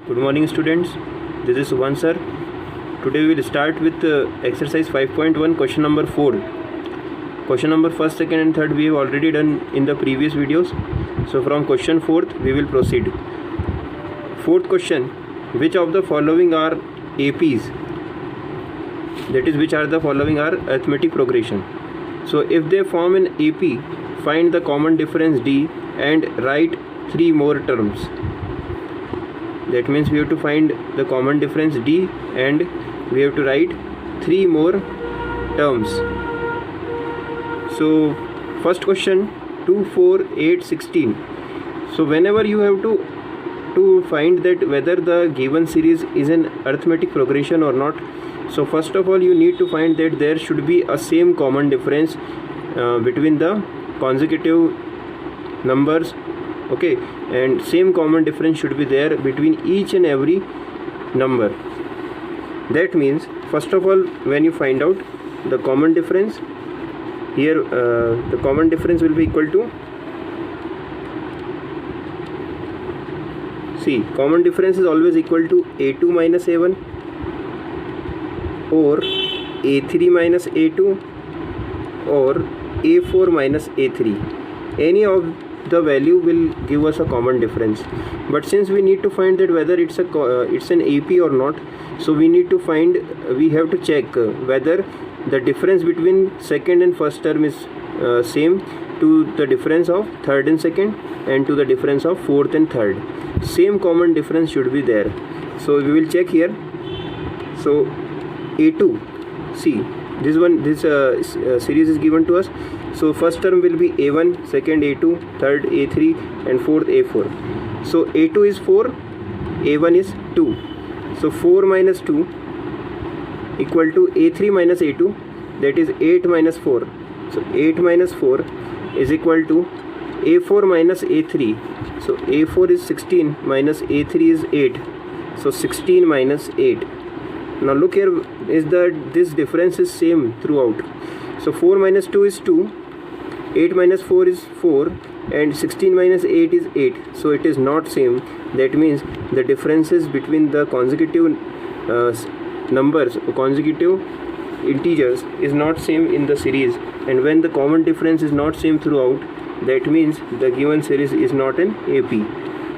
Good morning students, this is Subhan sir. Today we will start with exercise 5.1 question number 4. Question number 1st, 2nd and 3rd we have already done in the previous videos. So from question 4th we will proceed. 4th question, which of the following are APs? That is, which are the following are arithmetic progression. So if they form an AP, find the common difference D and write 3 more terms. That means we have to find the common difference D and we have to write 3 more terms. So first question, 2, 4, 8, 16. So whenever you have to find that whether the given series is an arithmetic progression or not, so first of all you need to find that there should be a same common difference between the consecutive numbers. Okay, and same common difference should be there between each and every number. That means first of all, when you find out the common difference here, the common difference will be equal to, see, common difference is always equal to A2 minus A1 or A3 minus A2 or A4 minus A3. Any of the value will give us a common difference. But since we need to find that whether it's an AP or not, so we have to check whether the difference between second and first term is same to the difference of third and second and to the difference of fourth and third. Same common difference should be there. So we will check here. So A2, see, this series is given to us. So first term will be A1, second A2, third A3 and fourth A4. So A2 is 4, A1 is 2. So 4 minus 2 equal to A3 minus A2, that is 8 minus 4. So 8 minus 4 is equal to A4 minus A3. So A4 is 16 minus A3 is 8. So 16 minus 8. Now look here, this difference is same throughout. So 4 minus 2 is 2, 8 minus 4 is 4 and 16 minus 8 is 8. So it is not same. That means the differences between the consecutive numbers, consecutive integers is not same in the series, and when the common difference is not same throughout, that means the given series is not an AP.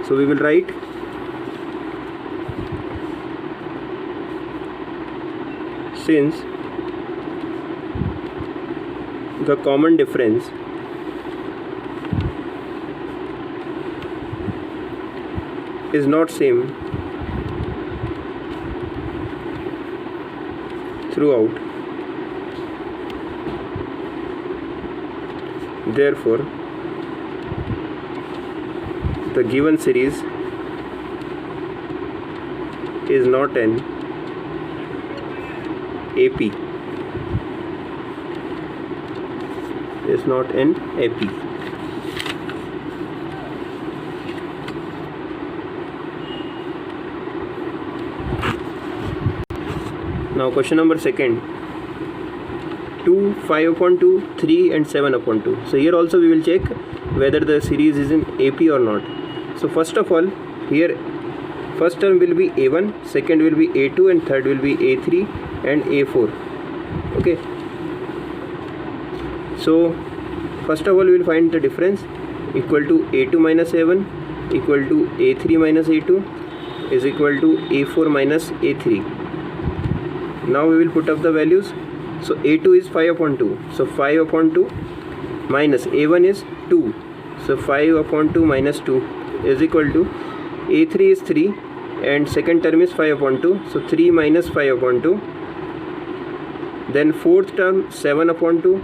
So we will write since the common difference is not same throughout, therefore the given series is not an AP. Is not an AP. Now question number 2nd, 2, 5 upon 2, 3 and 7 upon 2. So here also we will check whether the series is in AP or not. So first of all, here first term will be A1, second will be A2 and third will be A3 and A4. Okay. So first of all we will find the difference equal to A2 minus A1 equal to A3 minus A2 is equal to A4 minus A3. Now we will put up the values. So A2 is 5 upon 2. So 5 upon 2 minus A1 is 2. So 5 upon 2 minus 2 is equal to A3 is 3 and second term is 5 upon 2. So 3 minus 5 upon 2. Then fourth term 7 upon 2.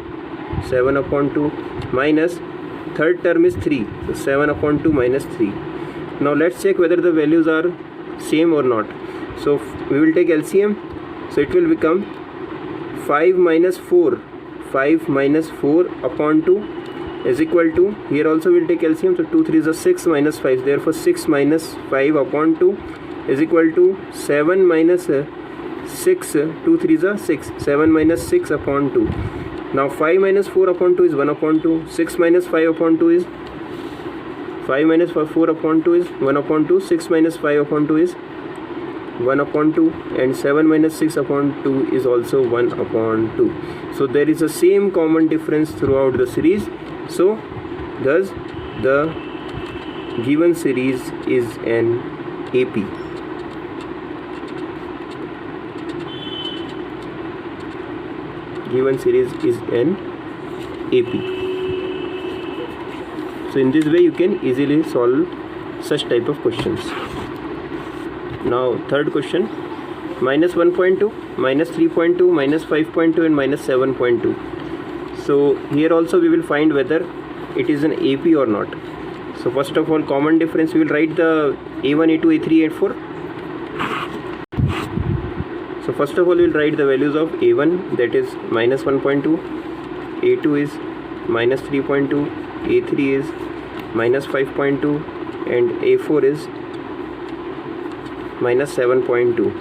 7 upon 2 minus third term is 3. So 7 upon 2 minus 3. Now let's check whether the values are same or not. So we will take LCM. So it will become 5 minus 4. 5 minus 4 upon 2 is equal to, here also we will take LCM. So 2 3 is a 6 minus 5. Therefore 6 minus 5 upon 2 is equal to 7 minus 6. 2 3 is a 6. 7 minus 6 upon 2. Now 5 minus 4 upon 2 is 1 upon 2. 6 minus 5 upon 2 is 5 minus 4 upon 2 is 1 upon 2. 6 minus 5 upon 2 is 1 upon 2, and 7 minus 6 upon 2 is also 1 upon 2. So there is a same common difference throughout the series. So thus the given series is an AP. Given series is an AP. So in this way you can easily solve such type of questions. Now third question, minus 1.2, minus 3.2, minus 5.2 and minus 7.2. So here also we will find whether it is an AP or not. So first of all, common difference, we will write the A1, A2, A3, A4. So first of all we will write the values of A1, that is minus 1.2, A2 is minus 3.2, A3 is minus 5.2 and A4 is minus 7.2.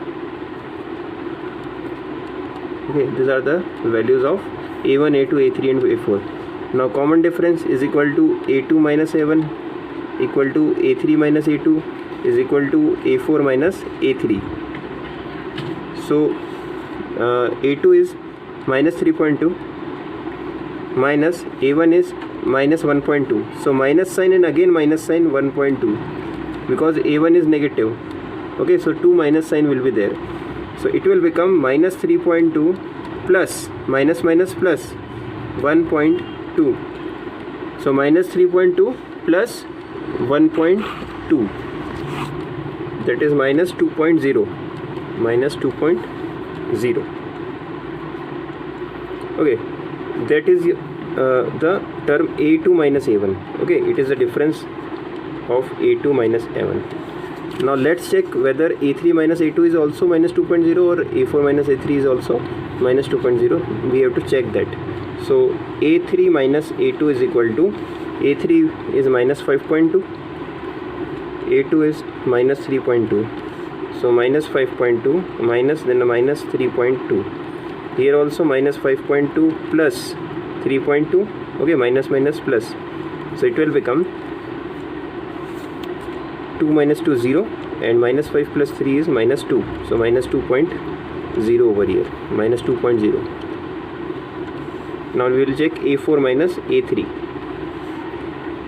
Okay, these are the values of A1, A2, A3 and A4. Now common difference is equal to A2 minus A1 equal to A3 minus A2 is equal to A4 minus A3. So A2 is minus 3.2 minus A1 is minus 1.2. So minus sign and again minus sign 1.2 because A1 is negative. Okay, so 2 minus sign will be there. So it will become minus 3.2 plus minus minus plus 1.2. So minus 3.2 plus 1.2, that is minus 2.0. Minus 2.0. Okay, that is the term A2 minus A1. Okay, it is the difference of A2 minus A1. Now let's check whether A3 minus A2 is also minus 2.0 or A4 minus A3 is also minus 2.0. We have to check that. So A3 minus A2 is equal to A3 is minus 5.2, A2 is minus 3.2. So minus 5.2 minus then minus 3.2. Here also minus 5.2 plus 3.2. Okay, minus minus plus. So it will become 2 minus 2 0 and minus 5 plus 3 is minus 2. So minus 2.0 over here, minus 2.0. Now we will check A4 minus A3.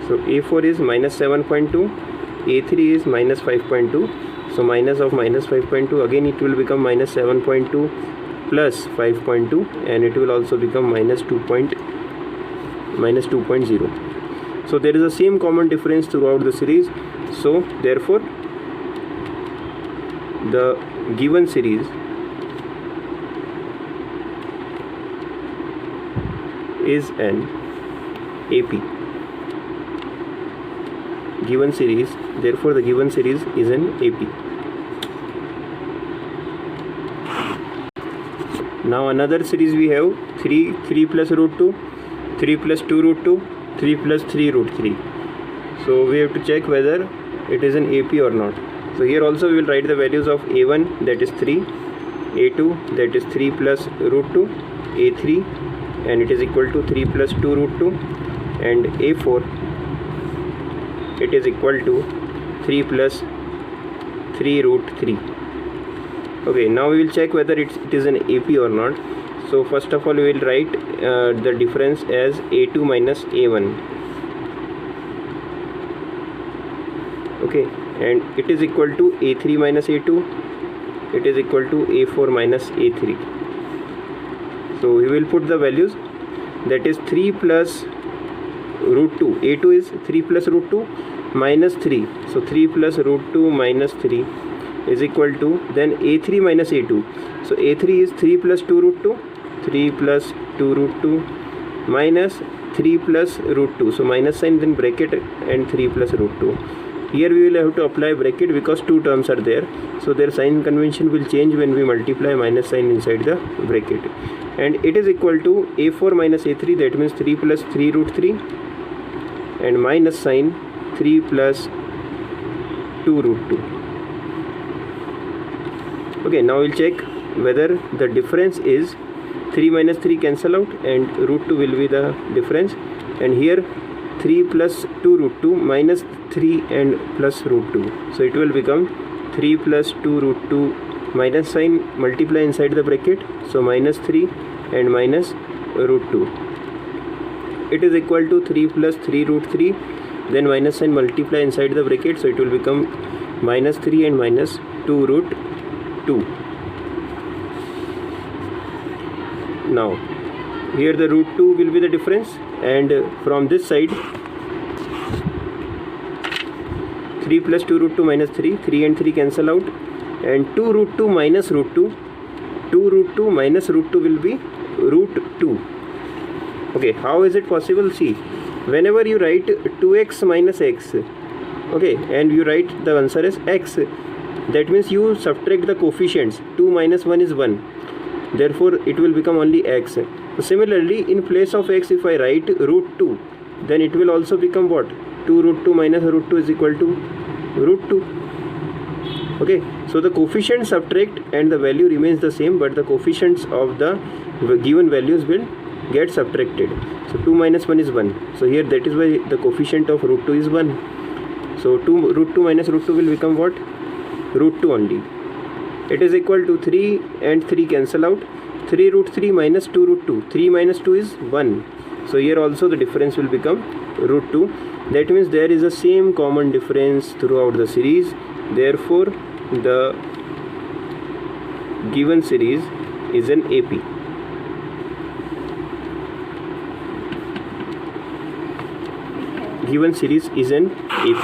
So A4 is minus 7.2, A3 is minus 5.2. So minus of minus 5.2, again it will become minus 7.2 plus 5.2 and it will also become minus 2.0. So there is the same common difference throughout the series. So therefore the given series is an AP. Given series, therefore the given series is an AP. Now another series we have 3 plus root 2, 3 plus 2 root 2, 3 plus 3 root 3. So we have to check whether it is an AP or not. So here also we will write the values of A1, that is 3, A2, that is 3 plus root 2, A3, and it is equal to 3 plus 2 root 2, and A4, it is equal to 3 plus 3 root 3. Okay, now we will check whether it is an AP or not. So first of all we will write the difference as A2 minus A1. Okay, and it is equal to A3 minus A2, it is equal to A4 minus A3. So we will put the values, that is 3 plus root 2, A2 is 3 plus root 2 minus 3, so 3 plus root 2 minus 3 is equal to then A3 minus A2. So A3 is 3 plus 2 root 2, 3 plus 2 root 2 minus 3 plus root 2, so minus sign then bracket and 3 plus root 2. Here we will have to apply bracket because two terms are there, so their sign convention will change when we multiply minus sign inside the bracket, and it is equal to A4 minus A3, that means 3 plus 3 root 3 and minus sign 3 plus 2 root 2. Okay, now we'll check whether the difference is 3 minus 3 cancel out and root 2 will be the difference, and here 3 plus 2 root 2 minus 3 and plus root 2. So it will become 3 plus 2 root 2, minus sign multiply inside the bracket, so minus 3 and minus root 2. It is equal to 3 plus 3 root 3, then minus sign multiply inside the bracket, so it will become minus 3 and minus 2 root 2. Now here the root 2 will be the difference, and from this side 3 plus 2 root 2 minus 3, 3 and 3 cancel out, and 2 root 2 minus root 2, 2 root 2 minus root 2 will be root 2. Okay, how is it possible? See, whenever you write 2x minus x, okay, and you write the answer as x, that means you subtract the coefficients. 2 minus 1 is 1, therefore it will become only x. So similarly, in place of x, if I write root 2, then it will also become what? 2 root 2 minus root 2 is equal to root 2. Okay, so the coefficients subtract and the value remains the same, but the coefficients of the given values will get subtracted. So 2 minus 1 is 1. So here that is why the coefficient of root 2 is 1. So root 2 minus root 2 will become what? Root 2 only. It is equal to 3 and 3 cancel out. 3 root 3 minus 2 root 2. 3 minus 2 is 1. So here also the difference will become root 2. That means there is a same common difference throughout the series. Therefore, the given series is an AP. Given series is an AP.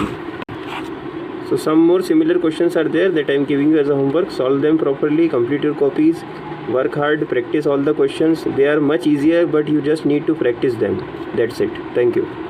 So some more similar questions are there that I am giving you as a homework. Solve them properly, complete your copies, work hard, practice all the questions. They are much easier, but you just need to practice them. That's it. Thank you.